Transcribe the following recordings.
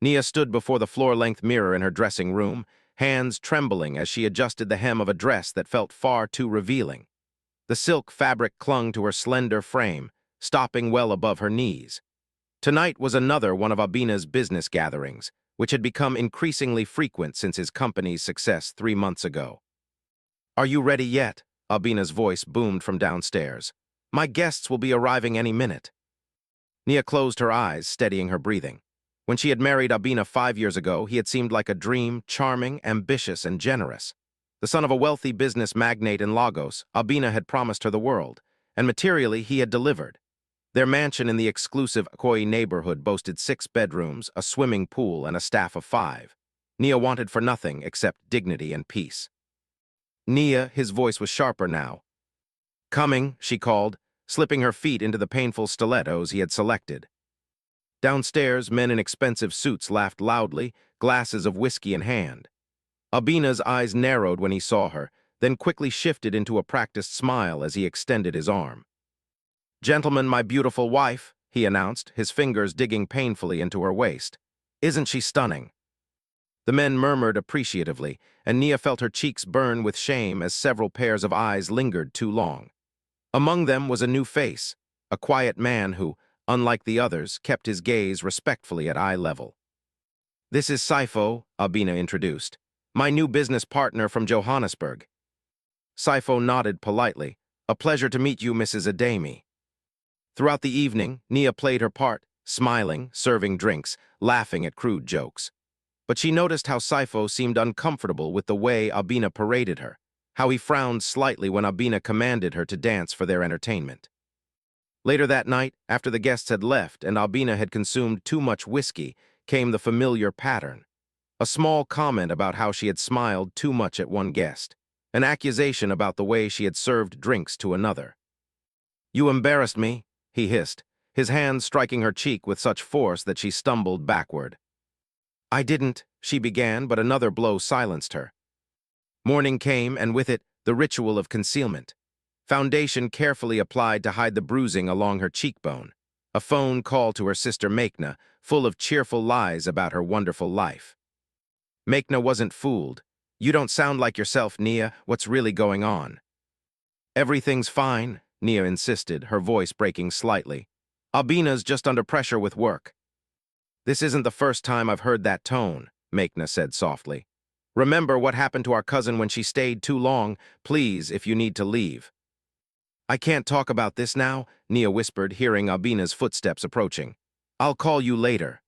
Nia stood before the floor-length mirror in her dressing room, hands trembling as she adjusted the hem of a dress that felt far too revealing. The silk fabric clung to her slender frame, stopping well above her knees. Tonight was another one of Albina's business gatherings, which had become increasingly frequent since his company's success 3 months ago. "Are you ready yet?" Albina's voice boomed from downstairs. "My guests will be arriving any minute." Nia closed her eyes, steadying her breathing. When she had married Albina 5 years ago, he had seemed like a dream, charming, ambitious, and generous. The son of a wealthy business magnate in Lagos, Albina had promised her the world, and materially he had delivered. Their mansion in the exclusive Akoi neighborhood boasted 6 bedrooms, a swimming pool, and a staff of 5. Nia wanted for nothing except dignity and peace. "Nia," his voice was sharper now. "Coming," she called, slipping her feet into the painful stilettos he had selected. Downstairs, men in expensive suits laughed loudly, glasses of whiskey in hand. Albina's eyes narrowed when he saw her, then quickly shifted into a practiced smile as he extended his arm. "Gentlemen, my beautiful wife," he announced, his fingers digging painfully into her waist. "Isn't she stunning?" The men murmured appreciatively, and Nia felt her cheeks burn with shame as several pairs of eyes lingered too long. Among them was a new face, a quiet man who, unlike the others, kept his gaze respectfully at eye level. "This is Saifo," Albina introduced, "my new business partner from Johannesburg." Saifo nodded politely. "A pleasure to meet you, Mrs. Ademi." Throughout the evening, Nia played her part, smiling, serving drinks, laughing at crude jokes. But she noticed how Saifo seemed uncomfortable with the way Albina paraded her, how he frowned slightly when Albina commanded her to dance for their entertainment. Later that night, after the guests had left and Albina had consumed too much whiskey, came the familiar pattern. A small comment about how she had smiled too much at one guest, an accusation about the way she had served drinks to another. "You embarrassed me," he hissed, his hand striking her cheek with such force that she stumbled backward. "I didn't," she began, but another blow silenced her. Morning came, and with it, the ritual of concealment. Foundation carefully applied to hide the bruising along her cheekbone. A phone call to her sister Maikna, full of cheerful lies about her wonderful life. Maikna wasn't fooled. "You don't sound like yourself, Nia. What's really going on?" "Everything's fine," Nia insisted, her voice breaking slightly. "Albina's just under pressure with work." "This isn't the first time I've heard that tone," Maikna said softly. "Remember what happened to our cousin when she stayed too long. Please, if you need to leave." "I can't talk about this now," Nia whispered, hearing Albina's footsteps approaching. "I'll call you later."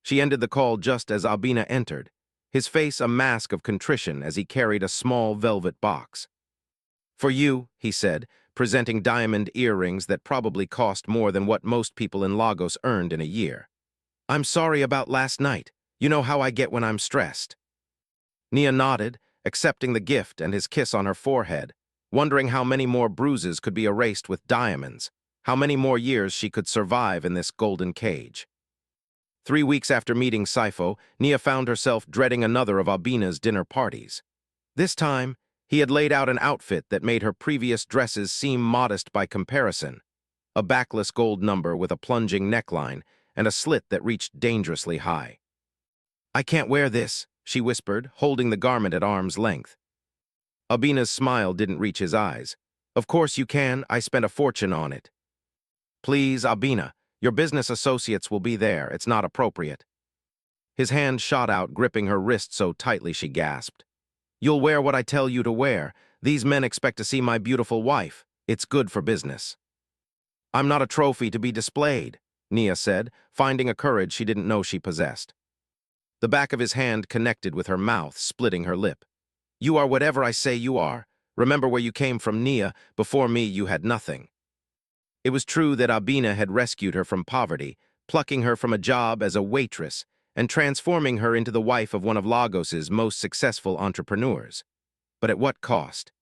She ended the call just as Albina entered, his face a mask of contrition as he carried a small velvet box. "For you," he said, presenting diamond earrings that probably cost more than what most people in Lagos earned in a year. "I'm sorry about last night. You know how I get when I'm stressed." Nia nodded, accepting the gift and his kiss on her forehead, wondering how many more bruises could be erased with diamonds, how many more years she could survive in this golden cage. 3 weeks after meeting Saifo, Nia found herself dreading another of Albina's dinner parties. This time, he had laid out an outfit that made her previous dresses seem modest by comparison, a backless gold number with a plunging neckline and a slit that reached dangerously high. "I can't wear this," she whispered, holding the garment at arm's length. Albina's smile didn't reach his eyes. "Of course you can. I spent a fortune on it." "Please, Albina, your business associates will be there. It's not appropriate." His hand shot out, gripping her wrist so tightly she gasped. "You'll wear what I tell you to wear. These men expect to see my beautiful wife. It's good for business." "I'm not a trophy to be displayed," Nia said, finding a courage she didn't know she possessed. The back of his hand connected with her mouth, splitting her lip. "You are whatever I say you are. Remember where you came from, Nia. Before me, you had nothing." It was true that Albina had rescued her from poverty, plucking her from a job as a waitress and transforming her into the wife of one of Lagos's most successful entrepreneurs. But at what cost?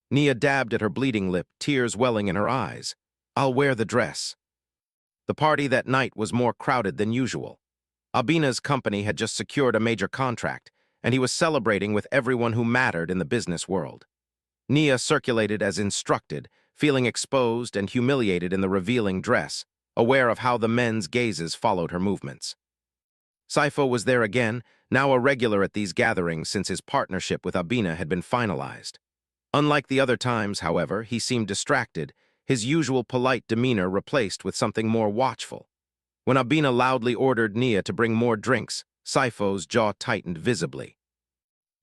Nia dabbed at her bleeding lip, tears welling in her eyes. "I'll wear the dress." The party that night was more crowded than usual. Albina's company had just secured a major contract, and he was celebrating with everyone who mattered in the business world. Nia circulated as instructed, feeling exposed and humiliated in the revealing dress, aware of how the men's gazes followed her movements. Saifo was there again, now a regular at these gatherings since his partnership with Abina had been finalized. Unlike the other times, however, he seemed distracted, his usual polite demeanor replaced with something more watchful. When Abina loudly ordered Nia to bring more drinks, Saifo's jaw tightened visibly.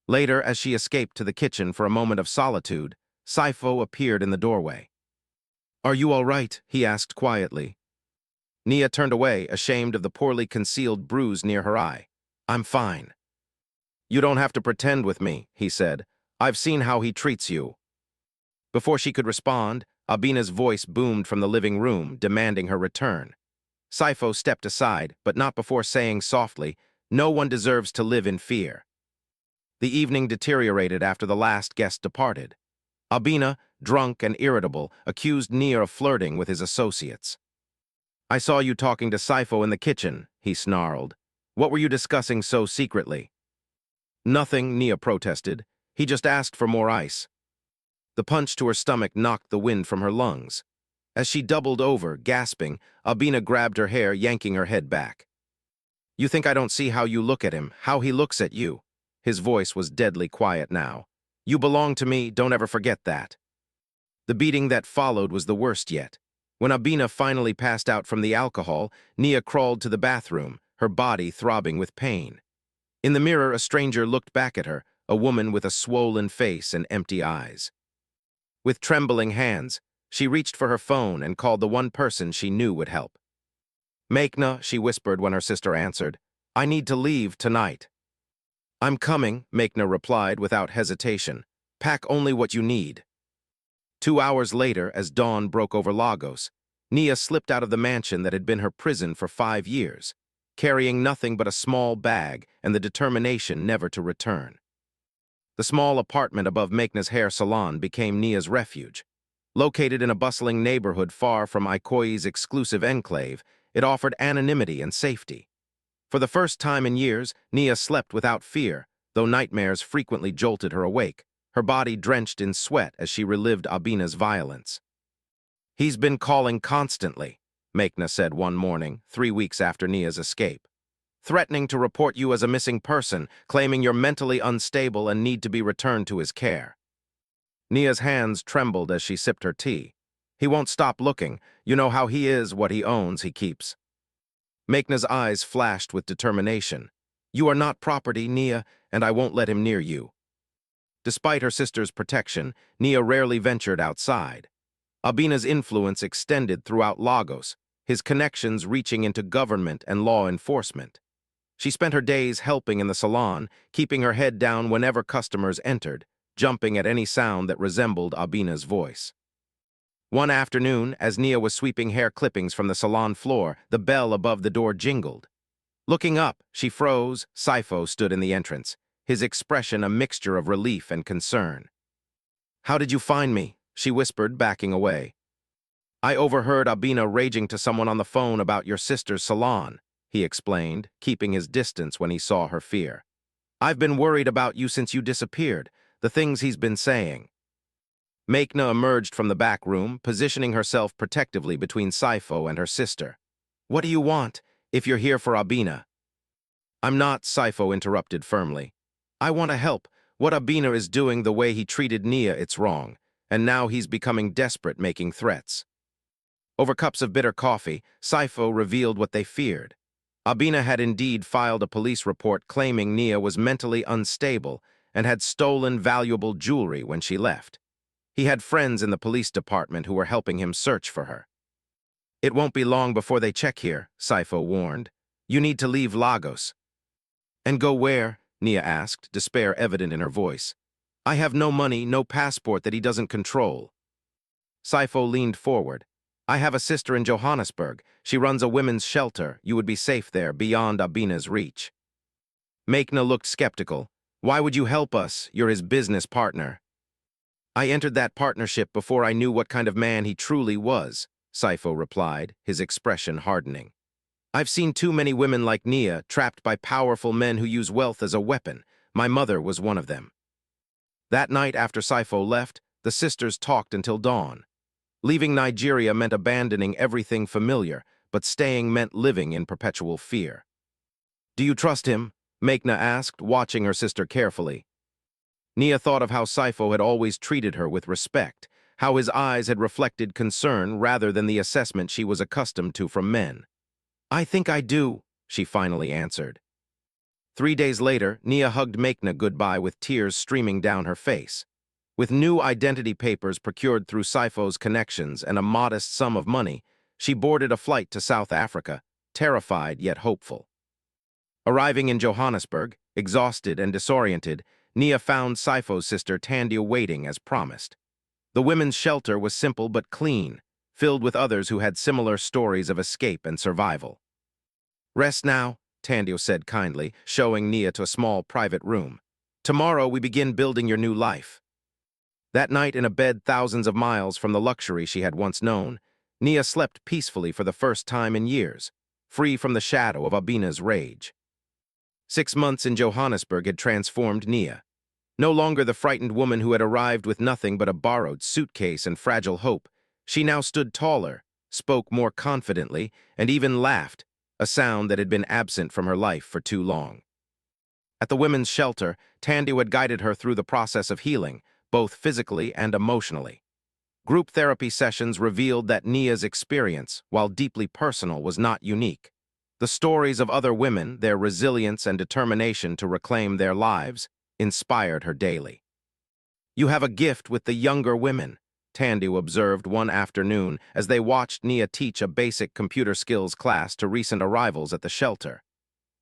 Later, as she escaped to the kitchen for a moment of solitude, Saifo appeared in the doorway. "Are you all right?" he asked quietly. Nia turned away, ashamed of the poorly concealed bruise near her eye. "I'm fine." "You don't have to pretend with me," he said. "I've seen how he treats you." Before she could respond, Abina's voice boomed from the living room, demanding her return. Saifo stepped aside, but not before saying softly, "No one deserves to live in fear." The evening deteriorated after the last guest departed. Abina, drunk and irritable, accused Nia of flirting with his associates. "I saw you talking to Saifo in the kitchen," he snarled. "What were you discussing so secretly?" "Nothing," Nia protested. "He just asked for more ice." The punch to her stomach knocked the wind from her lungs. As she doubled over, gasping, Abina grabbed her hair, yanking her head back. "You think I don't see how you look at him, how he looks at you?" His voice was deadly quiet now. "You belong to me, don't ever forget that." The beating that followed was the worst yet. When Abina finally passed out from the alcohol, Nia crawled to the bathroom, her body throbbing with pain. In the mirror, a stranger looked back at her, a woman with a swollen face and empty eyes. With trembling hands, she reached for her phone and called the one person she knew would help. "Maikna," she whispered when her sister answered. "I need to leave tonight." "I'm coming," Maikna replied without hesitation. "Pack only what you need." 2 hours later, as dawn broke over Lagos, Nia slipped out of the mansion that had been her prison for 5 years, carrying nothing but a small bag and the determination never to return. The small apartment above Maikna's hair salon became Nia's refuge. Located in a bustling neighborhood far from Ikoi's exclusive enclave, it offered anonymity and safety. For the first time in years, Nia slept without fear, though nightmares frequently jolted her awake, her body drenched in sweat as she relived Abina's violence. "He's been calling constantly," Maikna said one morning, 3 weeks after Nia's escape. "Threatening to report you as a missing person, claiming you're mentally unstable and need to be returned to his care." Nia's hands trembled as she sipped her tea. "He won't stop looking. You know how he is, what he owns, he keeps." Maikna's eyes flashed with determination. "You are not property, Nia, and I won't let him near you." Despite her sister's protection, Nia rarely ventured outside. Abina's influence extended throughout Lagos, his connections reaching into government and law enforcement. She spent her days helping in the salon, keeping her head down whenever customers entered, jumping at any sound that resembled Abina's voice. One afternoon, as Nia was sweeping hair clippings from the salon floor, the bell above the door jingled. Looking up, she froze. Saifo stood in the entrance, his expression a mixture of relief and concern. "How did you find me?" she whispered, backing away. "I overheard Abina raging to someone on the phone about your sister's salon," he explained, keeping his distance when he saw her fear. "I've been worried about you since you disappeared, the things he's been saying." Maikna emerged from the back room, positioning herself protectively between Saifo and her sister. "What do you want, if you're here for Abina?" "I'm not," Saifo interrupted firmly. "I want to help. What Abina is doing, the way he treated Nia, it's wrong. And now he's becoming desperate, making threats." Over cups of bitter coffee, Saifo revealed what they feared. Abina had indeed filed a police report claiming Nia was mentally unstable and had stolen valuable jewelry when she left. He had friends in the police department who were helping him search for her. "It won't be long before they check here," Saifo warned. "You need to leave Lagos." "And go where?" Nia asked, despair evident in her voice. "I have no money, no passport that he doesn't control." Saifo leaned forward. "I have a sister in Johannesburg. She runs a women's shelter. You would be safe there, beyond Abina's reach." Maikna looked skeptical. "Why would you help us? You're his business partner." "I entered that partnership before I knew what kind of man he truly was," Saifo replied, his expression hardening. "I've seen too many women like Nia trapped by powerful men who use wealth as a weapon. My mother was one of them." That night after Saifo left, the sisters talked until dawn. Leaving Nigeria meant abandoning everything familiar, but staying meant living in perpetual fear. Do you trust him? Meghna asked, watching her sister carefully. Nia thought of how Saifo had always treated her with respect, how his eyes had reflected concern rather than the assessment she was accustomed to from men. I think I do, she finally answered. 3 days later, Nia hugged Meghna goodbye with tears streaming down her face. With new identity papers procured through Saifo's connections and a modest sum of money, she boarded a flight to South Africa, terrified yet hopeful. Arriving in Johannesburg, exhausted and disoriented, Nia found Saifo's sister Tandia waiting as promised. The women's shelter was simple but clean, filled with others who had similar stories of escape and survival. Rest now, Tandia said kindly, showing Nia to a small private room. Tomorrow we begin building your new life. That night, in a bed thousands of miles from the luxury she had once known, Nia slept peacefully for the first time in years, free from the shadow of Abina's rage. 6 months in Johannesburg had transformed Nia. No longer the frightened woman who had arrived with nothing but a borrowed suitcase and fragile hope, she now stood taller, spoke more confidently, and even laughed, a sound that had been absent from her life for too long. At the women's shelter, Tandia had guided her through the process of healing, both physically and emotionally. Group therapy sessions revealed that Nia's experience, while deeply personal, was not unique. The stories of other women, their resilience and determination to reclaim their lives, inspired her daily. You have a gift with the younger women, Tandia observed one afternoon as they watched Nia teach a basic computer skills class to recent arrivals at the shelter.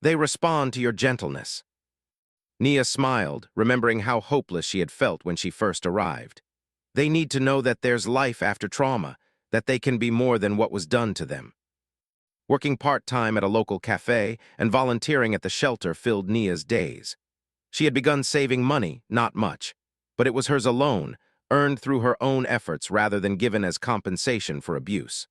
They respond to your gentleness. Nia smiled, remembering how hopeless she had felt when she first arrived. They need to know that there's life after trauma, that they can be more than what was done to them. Working part-time at a local cafe and volunteering at the shelter filled Nia's days. She had begun saving money, not much, but it was hers alone, earned through her own efforts rather than given as compensation for abuse.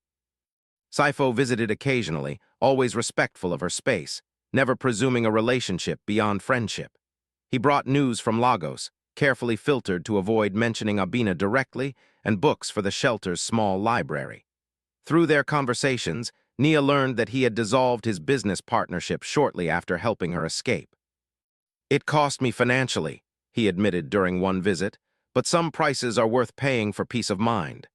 Saifo visited occasionally, always respectful of her space, never presuming a relationship beyond friendship. He brought news from Lagos, carefully filtered to avoid mentioning Abina directly, and books for the shelter's small library. Through their conversations, Nia learned that he had dissolved his business partnership shortly after helping her escape. It cost me financially, he admitted during one visit, but some prices are worth paying for peace of mind.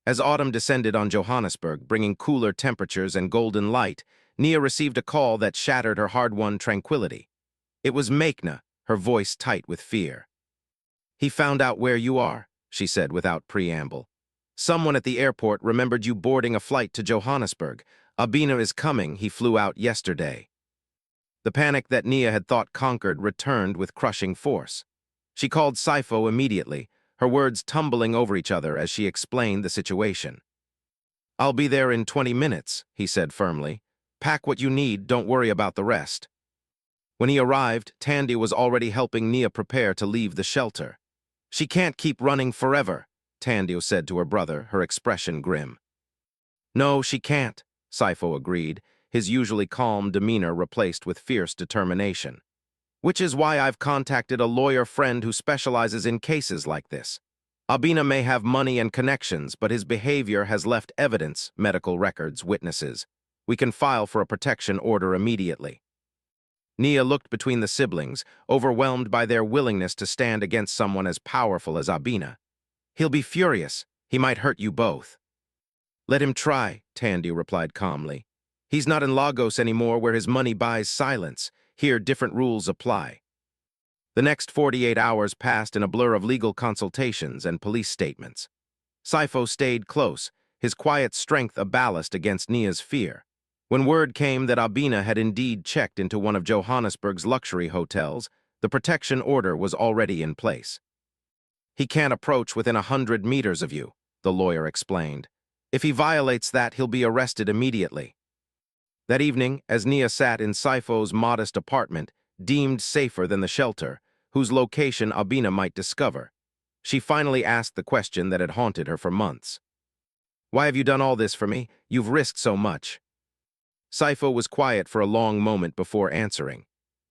As autumn descended on Johannesburg, bringing cooler temperatures and golden light, Nia received a call that shattered her hard-won tranquility. It was Meghna, her voice tight with fear. He found out where you are, she said without preamble. Someone at the airport remembered you boarding a flight to Johannesburg. Abina is coming, he flew out yesterday. The panic that Nia had thought conquered returned with crushing force. She called Saifo immediately, her words tumbling over each other as she explained the situation. I'll be there in 20 minutes, he said firmly. Pack what you need, don't worry about the rest. When he arrived, Tandia was already helping Nia prepare to leave the shelter. She can't keep running forever, Tandia said to her brother, her expression grim. No, she can't, Saifo agreed, his usually calm demeanor replaced with fierce determination. Which is why I've contacted a lawyer friend who specializes in cases like this. Abina may have money and connections, but his behavior has left evidence, medical records, witnesses. We can file for a protection order immediately. Nia looked between the siblings, overwhelmed by their willingness to stand against someone as powerful as Abina. He'll be furious. He might hurt you both. Let him try, Tandia replied calmly. He's not in Lagos anymore where his money buys silence. Here, different rules apply. The next 48 hours passed in a blur of legal consultations and police statements. Saifo stayed close, his quiet strength a ballast against Nia's fear. When word came that Abina had indeed checked into one of Johannesburg's luxury hotels, the protection order was already in place. He can't approach within 100 meters of you, the lawyer explained. If he violates that, he'll be arrested immediately. That evening, as Nia sat in Saifo's modest apartment, deemed safer than the shelter, whose location Abina might discover, she finally asked the question that had haunted her for months. Why have you done all this for me? You've risked so much. Saifo was quiet for a long moment before answering.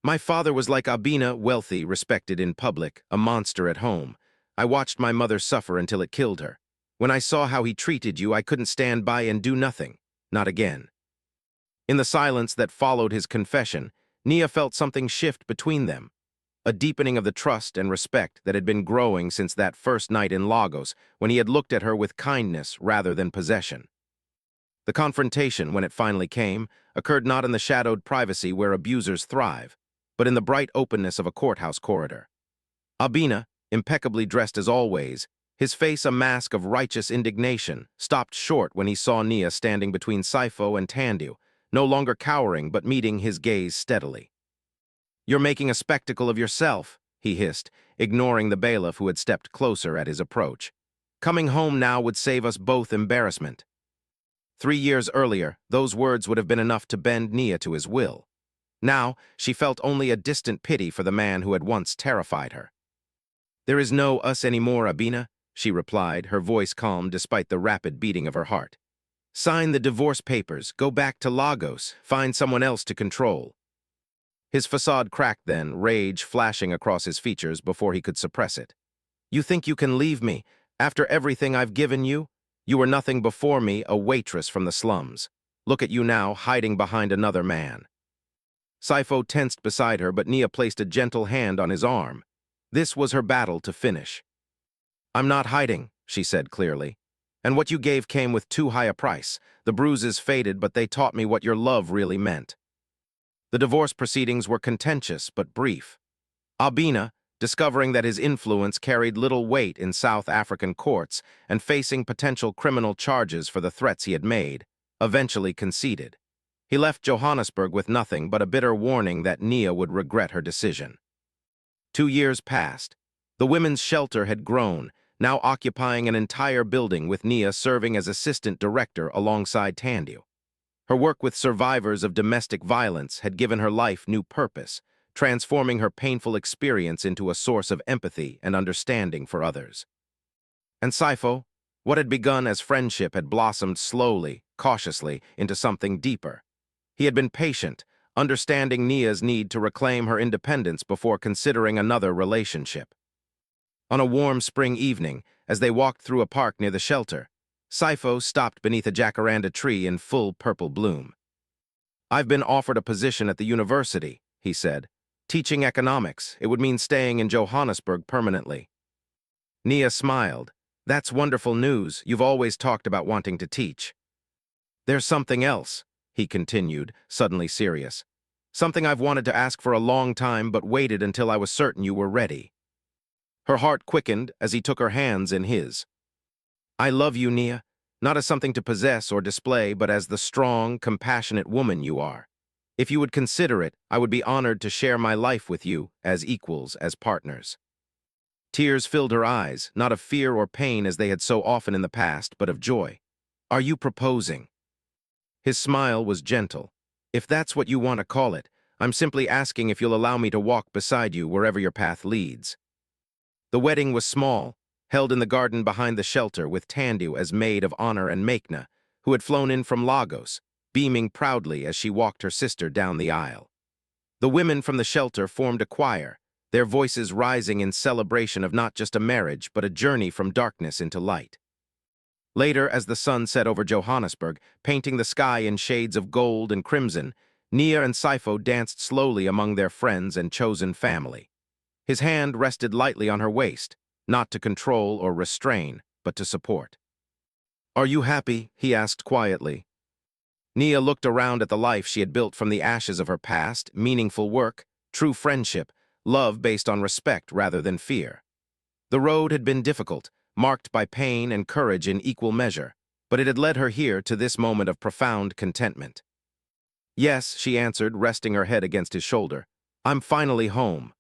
My father was like Abina, wealthy, respected in public, a monster at home. I watched my mother suffer until it killed her. When I saw how he treated you, I couldn't stand by and do nothing. Not again. In the silence that followed his confession, Nia felt something shift between them, a deepening of the trust and respect that had been growing since that first night in Lagos when he had looked at her with kindness rather than possession. The confrontation, when it finally came, occurred not in the shadowed privacy where abusers thrive, but in the bright openness of a courthouse corridor. Albina, impeccably dressed as always, his face a mask of righteous indignation, stopped short when he saw Nia standing between Saifo and Tandu, no longer cowering but meeting his gaze steadily. "You're making a spectacle of yourself," he hissed, ignoring the bailiff who had stepped closer at his approach. "Coming home now would save us both embarrassment." 3 years earlier, those words would have been enough to bend Nia to his will. Now, she felt only a distant pity for the man who had once terrified her. "There is no us anymore, Albina," she replied, her voice calm despite the rapid beating of her heart. "Sign the divorce papers, go back to Lagos, find someone else to control." His facade cracked then, rage flashing across his features before he could suppress it. "You think you can leave me, after everything I've given you? You were nothing before me, a waitress from the slums. Look at you now, hiding behind another man." Saifo tensed beside her, but Nia placed a gentle hand on his arm. This was her battle to finish. "I'm not hiding," she said clearly. "And what you gave came with too high a price. The bruises faded, but they taught me what your love really meant." The divorce proceedings were contentious but brief. Albina, discovering that his influence carried little weight in South African courts and facing potential criminal charges for the threats he had made, eventually conceded. He left Johannesburg with nothing but a bitter warning that Nia would regret her decision. 2 years passed. The women's shelter had grown, now occupying an entire building with Nia serving as assistant director alongside Tandu. Her work with survivors of domestic violence had given her life new purpose, transforming her painful experience into a source of empathy and understanding for others. And Saifo, what had begun as friendship had blossomed slowly, cautiously, into something deeper. He had been patient, understanding Nia's need to reclaim her independence before considering another relationship. On a warm spring evening, as they walked through a park near the shelter, Saifo stopped beneath a jacaranda tree in full purple bloom. "I've been offered a position at the university," he said. "Teaching economics. It would mean staying in Johannesburg permanently." Nia smiled. "That's wonderful news. You've always talked about wanting to teach." "There's something else," he continued, suddenly serious. "Something I've wanted to ask for a long time but waited until I was certain you were ready." Her heart quickened as he took her hands in his. "I love you, Nia, not as something to possess or display, but as the strong, compassionate woman you are. If you would consider it, I would be honored to share my life with you, as equals, as partners." Tears filled her eyes, not of fear or pain as they had so often in the past, but of joy. "Are you proposing?" His smile was gentle. "If that's what you want to call it, I'm simply asking if you'll allow me to walk beside you wherever your path leads." The wedding was small, held in the garden behind the shelter with Tandu as maid of honor and Makna, who had flown in from Lagos, beaming proudly as she walked her sister down the aisle. The women from the shelter formed a choir, their voices rising in celebration of not just a marriage but a journey from darkness into light. Later, as the sun set over Johannesburg, painting the sky in shades of gold and crimson, Nia and Saifo danced slowly among their friends and chosen family. His hand rested lightly on her waist, not to control or restrain, but to support. "Are you happy?" he asked quietly. Nia looked around at the life she had built from the ashes of her past, meaningful work, true friendship, love based on respect rather than fear. The road had been difficult, marked by pain and courage in equal measure, but it had led her here to this moment of profound contentment. "Yes," she answered, resting her head against his shoulder. "I'm finally home."